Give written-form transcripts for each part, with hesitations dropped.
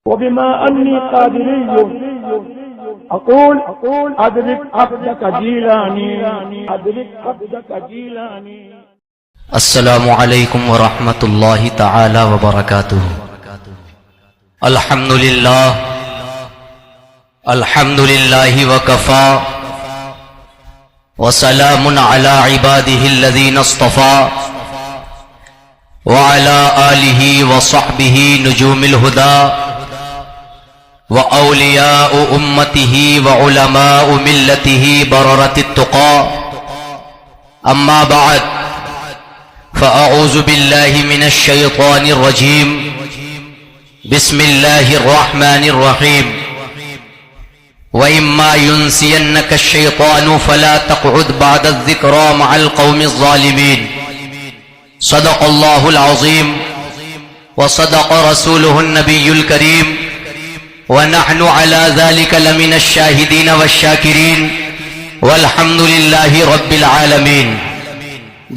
وبما أني قادري أقول أدرك عبدك جيلاني أدرك عبدك جيلاني. السلام علیکم ورحمۃ اللہ تعالی وبرکاتہ. الحمد للہ وکفا وسلام علی عباده الذین اصطفى وعلى آلہ وصحبہ نجوم الہدى وأولیاء امته وعلماء ملته بررة التقى. اما بعد فأعوذ بالله من الشيطان الرجيم. بسم الله الرحمن الرحيم. وإما ينسينك الشيطان فلا تقعد بعد الذكرى مع القوم الظالمين. صدق الله العظيم وصدق رسوله النبي الكريم ونحن على ذلك لمن الشاهدين والشاكرين والحمد لله رب العالمين.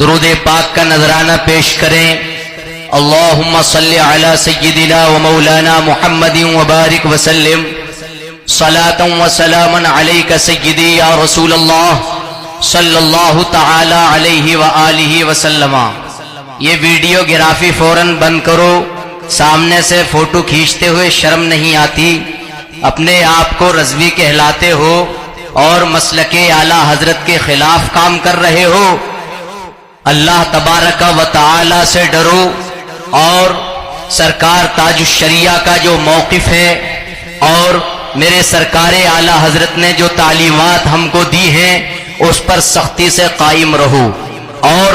درود پاک کا نذرانہ پیش کریں. اللہم صلی علی سیدنا و مولانا محمد وبارک وسلم صلاۃ و سلاما علیک سیدی یا رسول اللہ صلی اللہ تعالی علیہ وآلہ وسلم. یہ ویڈیو گرافی فوراً بند کرو. سامنے سے فوٹو کھینچتے ہوئے شرم نہیں آتی؟ اپنے آپ کو رضوی کہلاتے ہو اور مسلک اعلیٰ حضرت کے خلاف کام کر رہے ہو. اللہ تبارک و تعالی سے ڈرو اور سرکار تاج الشریعہ کا جو موقف ہے اور میرے سرکار اعلیٰ حضرت نے جو تعلیمات ہم کو دی ہیں اس پر سختی سے قائم رہو. اور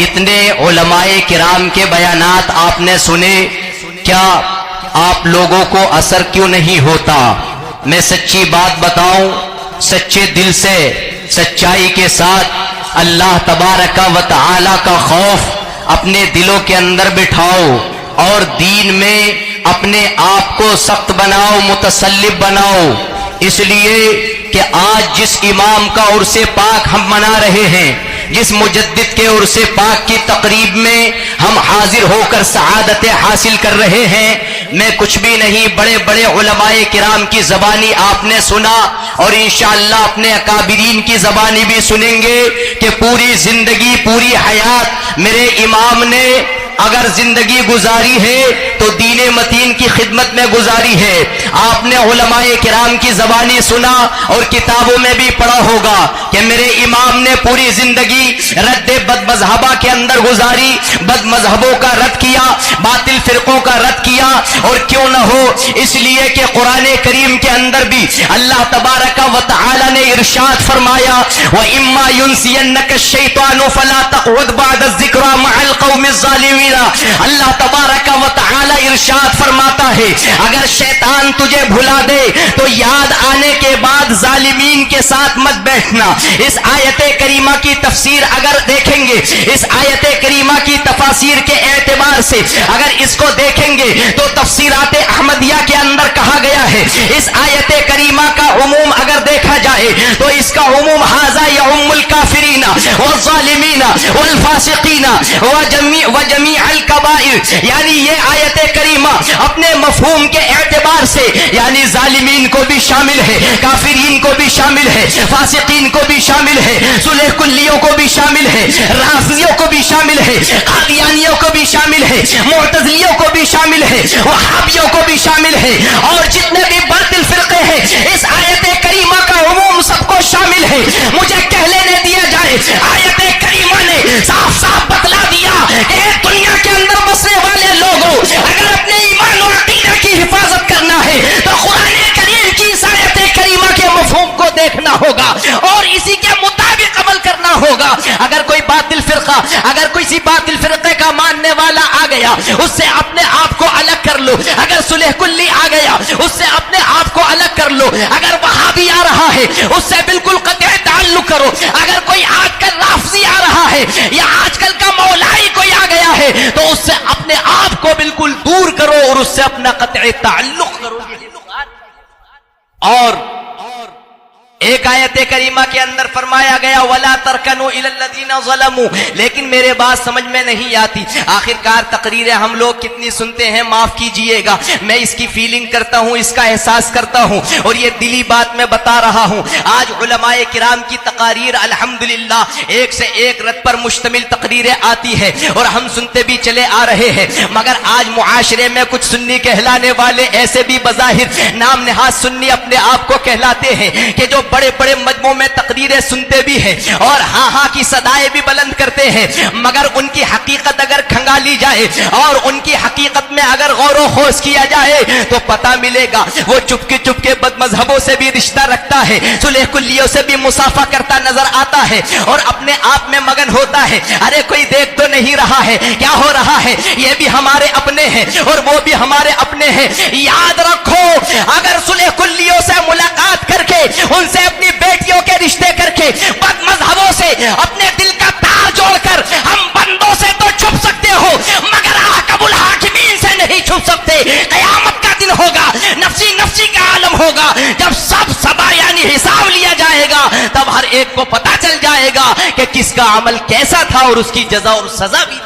اتنے علماء کرام کے بیانات آپ نے سنے، کیا آپ لوگوں کو اثر کیوں نہیں ہوتا؟ میں سچی بات بتاؤں، سچے دل سے سچائی کے ساتھ اللہ تبارک و تعالی کا خوف اپنے دلوں کے اندر بٹھاؤ اور دین میں اپنے آپ کو سخت بناؤ، متسلب بناؤ. اس لیے کہ آج جس امام کا عرس پاک ہم منا رہے ہیں، جس مجدد کے عرس پاک کی تقریب میں ہم حاضر ہو کر سعادت حاصل کر رہے ہیں، میں کچھ بھی نہیں، بڑے بڑے علماء کرام کی زبانی آپ نے سنا اور انشاءاللہ اپنے اکابرین کی زبانی بھی سنیں گے کہ پوری زندگی، پوری حیات میرے امام نے اگر زندگی گزاری ہے تو دین متین کی خدمت میں گزاری ہے. آپ نے علماء کرام کی زبانی سنا اور کتابوں میں بھی پڑھا ہوگا کہ میرے امام نے پوری زندگی رد بد مذہبہ کے اندر گزاری، بد مذہبوں کا رد کیا، باطل فرقوں کا رد کیا. اور کیوں نہ ہو، اس لیے کہ قرآن کریم کے اندر بھی اللہ تبارک و تعالی نے ارشاد فرمایا وَإِمَّا يُنْسِيَنَّكَ الشَّيْطَانُ فَلَا تَقْعُدْ بَعْدَ الذِّكْرَى مَعَ الْقَوْمِ الظَّالِمِينَ. اللہ تبارک و تعالی ارشاد فرماتا ہے اگر شیطان تجھے بھلا دے تو یاد آنے کے بعد ظالمین کے ساتھ مت بیٹھنا. اس آیت کریمہ کی تفسیر اگر دیکھیں گے، اس آیت کریمہ کی تفاسیر کے اعتبار سے اگر اس کو دیکھیں گے تو تفسیرات احمدیہ کے اندر کہا گیا ہے اس آیت کریمہ کا عموم اگر دیکھا جائے تو اس کا عموم ھذا یعم الکافرین والظالمین والفاسقین وجمیع الکبائر، یعنی یہ آیت کریمہ اپنے مفہوم کے اعتبار سے یعنی ظالمین کو بھی شامل ہے، کافرین کو بھی شامل ہے، فاسقین کو بھی شامل ہے، صلح کلیوں کو بھی شامل ہے، رافضیوں کو بھی شامل ہے، قادیانیوں کو بھی شامل ہے، معتزلیوں کو بھی شامل ہے، وہابیوں کو بھی شامل ہے، اور جتنے بھی باطل فرقے ہیں اس آیت کریمہ کا عموم سب کو شامل ہے. مجھے کہہ لینے دیا جائے، آیت کریمہ نے صاف صاف بتلا دیا کہ دنیا کے اندر بسنے والے لوگوں اگر اپنے ایمان اور عقیدہ کی حفاظت کرنا ہے تو قرآن کریم کی اس آیت کریمہ کے مفہوم کو دیکھنا ہوگا اور اسی کے مطابق عمل کرنا ہوگا. اگر کوئی باطل فرقہ، اگر کسی باطل فرقے کا ماننے والا آ گیا اس سے اپنے آپ کو الگ کر لو. اگر صلح کلی آ گیا اس سے اپنے آپ کو الگ کر لو. اگر وہابی آ رہا ہے اس سے بالکل قطع تعلق کرو. اگر کوئی آج کل رافضی آ رہا ہے یا آج کل کا مولائی کوئی آ گیا ہے تو اس سے اپنے آپ کو بالکل دور کرو اور اس سے اپنا قطع تعلق کرو. اور ایک آیت کریمہ کے اندر فرمایا گیا وَلَا تَرْكَنُوا إِلَى الَّذِينَ ظَلَمُوا، لیکن میرے بات سمجھ میں نہیں آتی. آخرکار تقریریں ہم لوگ کتنی سنتے ہیں، معاف کیجئے گا، میں اس کی فیلنگ کرتا ہوں، اس کا احساس کرتا ہوں، اور یہ دلی بات میں بتا رہا ہوں. آج علماء کرام کی تقاریر الحمدللہ ایک سے ایک رت پر مشتمل تقریریں آتی ہے اور ہم سنتے بھی چلے آ رہے ہیں، مگر آج معاشرے میں کچھ سنی کہلانے والے ایسے بھی بظاہر نام نہاد سنی اپنے آپ کو کہلاتے ہیں کہ جو بڑے بڑے مجموعوں میں تقریریں سنتے بھی ہیں اور ہاں ہاں کی صدائیں بھی بلند کرتے ہیں، مگر ان کی حقیقت اگر کھنگالی جائے اور ان کی حقیقت میں اگر غور و خوض کیا جائے تو پتہ ملے گا وہ چپکے چپکے بد مذہبوں سے بھی رشتہ رکھتا ہے، صلح کلیوں سے بھی مصافحہ کرتا نظر آتا ہے اور اپنے آپ میں مگن ہوتا ہے. ارے کوئی دیکھ تو نہیں رہا ہے کیا ہو رہا ہے، یہ بھی ہمارے اپنے ہیں اور وہ بھی ہمارے اپنے ہیں. یاد رکھو اگر صلح کلیوں سے ملاقات کر کے ان سے اپنی بیٹیوں کے رشتے کر کے بد مذہبوں سے اپنے دل کا تار جوڑ کر ہم بندوں سے تو چھپ سکتے ہو مگر حاکم الحاکمین سے نہیں چھپ سکتے. قیامت کا دن ہوگا، نفسی نفسی کا عالم ہوگا، جب سب سبا یعنی حساب لیا جائے گا تب ہر ایک کو پتہ چل جائے گا کہ کس کا عمل کیسا تھا اور اس کی جزا اور سزا بھی.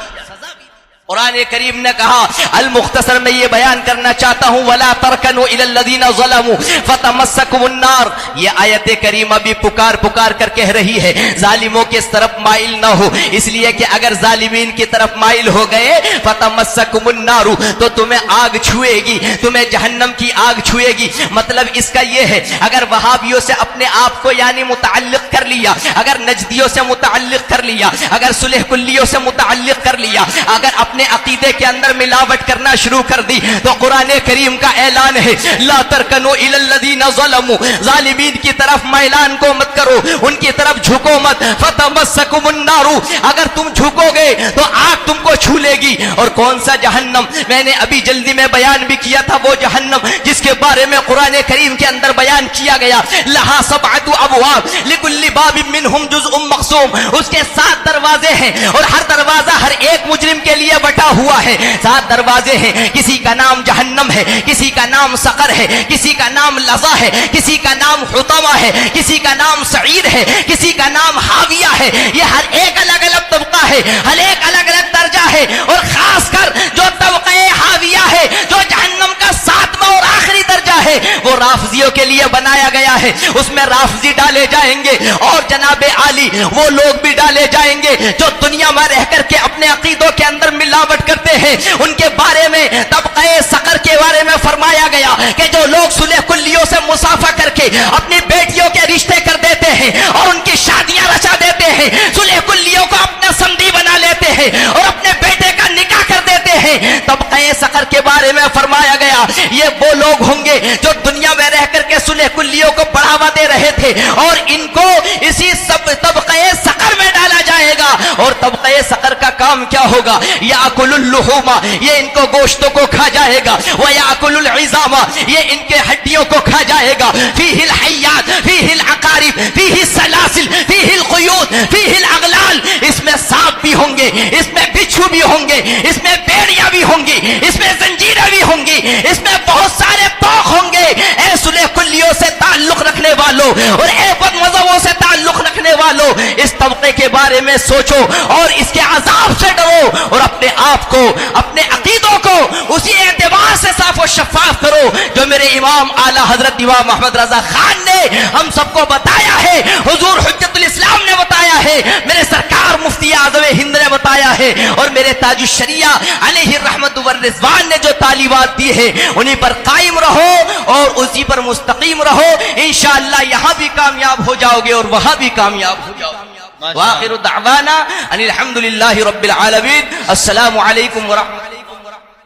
قرآن کریم نے کہا، المختصر میں یہ بیان کرنا چاہتا ہوں وَلَا تَرْكَنُوا إِلَى الَّذِينَ ظَلَمُوا فَتَمَسَّكُمُ النَّارُ. یہ آیت کریمہ بھی پکار پکار کر کہہ رہی ہے ظالموں کی طرف مائل نہ ہو، اس لیے کہ اگر ظالمین کی طرف مائل ہو گئے فَتَمَسَّكُمُ النَّارُ تو تمہیں آگ چھوئے گی، تمہیں جہنم کی آگ چھوئے گی. مطلب اس کا یہ ہے اگر وہابیوں سے اپنے آپ کو یعنی متعلق کر لیا، اگر نجدیوں سے متعلق کر لیا، اگر صلح کلیوں سے متعلق کر لیا، اگر اپنے عقیدے کے اندر ملاوٹ کرنا شروع کر دی تو قرآن کریم کا اعلان ہے لا ترکنوا الی الذین ظلموا، ظالمین کی طرف میلان کو مت کرو، ان کی طرف جھکو مت. فتمسکم النار، اگر تم جھکو گے تو آگ تم کو چھو لے گی. اور کون سا جہنم؟ میں نے ابھی جلدی میں بیان بھی کیا تھا وہ جہنم جس کے بارے میں قرآن کریم کے اندر بیان کیا گیا لہا سبعۃ ابواب لکل باب منہم جزء مقسوم، اس کے 7 دروازے ہیں اور ہر دروازہ ہر ایک مجرم کے لیے بٹا ہوا ہے. 7 دروازے ہیں، کسی کا نام جہنم ہے، کسی کا نام سقر ہے، کسی کا نام لظا ہے، کسی کا نام حطمہ ہے، کسی کا نام سعیر ہے، کسی کا نام حاویہ ہے. یہ ہر ایک الگ الگ طبقہ ہے، ہر ایک الگ الگ درجہ ہے. اور خاص کر جو طبقہ حاویہ ہے جو جہنم کا 7واں اور آخری درجہ ہے وہ رافضیوں کے لیے بنایا گیا ہے. اس میں رافضی ڈالے جائیں گے اور جناب عالی وہ لوگ بھی ڈالے جائیں گے جو دنیا میں رہ کر کے اپنے عقیدوں کے اندر ملاوٹ کرتے ہیں. ان کے بارے میں طبقہ سقر کے بارے میں فرمایا گیا کہ جو لوگ صلح کلیوں سے مصافحہ کر کے اپنی بیٹیوں کے رشتے کر دیتے ہیں اور ان کی شادیاں رچا دیتے ہیں، صلح کلیوں کو اپنا سمدی بنا لیتے ہیں اور اپنے بیٹے کا نکاح کر دیتے ہیں، طبقہ سقر کے بارے میں فرمایا گیا یہ وہ لوگ ہوں گے جو دنیا میں رہ کر کے صلح کلیوں کو بڑھاوا دے رہے تھے اور ان کو اسی سب طبقہ سقر میں ڈالا جائے گا. اور طبقہ سقر کا کام کیا ہوگا؟ یاکل اللحوم، یہ ان کو گوشتوں کو کھا جائے گا، ویاکل العظام، یہ ان کے ہڈیوں کو کھا جائے گا. فیہ الحیات، فیہ العقارب، فیہ السلاسل، فیہ القیود، فیہ الاغلال، اس میں سانپ بھی ہوں گے، اس میں بچھو بھی ہوں گے، اس میں بیڑیاں بھی ہوں گی، اس میں زنجیریں بھی ہوں گی، اس میں بہت سارے طوق ہوں گے. اے صلح کلیوں سے تعلق رکھنے والوں اور اے بد مذہبوں سے تعلق رکھنے والوں، اس طبقے کے بارے میں سوچو اور اس کے عذاب سے ڈرو اور اپنے آپ کو، اپنے عقیدوں کو اسی اعتبار سے صاف و شفاف کرو جو میرے امام اعلیٰ حضرت امام محمد رضا خان نے ہم سب کو بتایا ہے، حضور حجت الاسلام نے بتایا ہے، میرے سرکار مفتی اعظم ہند نے بتایا ہے اور میرے تاج الشریعہ علیہ الرحمت والرضوان نے جو تعلیمات دی ہے انہی پر قائم رہو اور اسی پر مستقیم رہو. انشاءاللہ یہاں بھی کامیاب ہو جاؤ گے اور وہاں بھی کامیاب ہو جاؤ گے. وآخر دعوانا ان الحمدللہ رب العالمین. السلام علیکم ورحمۃ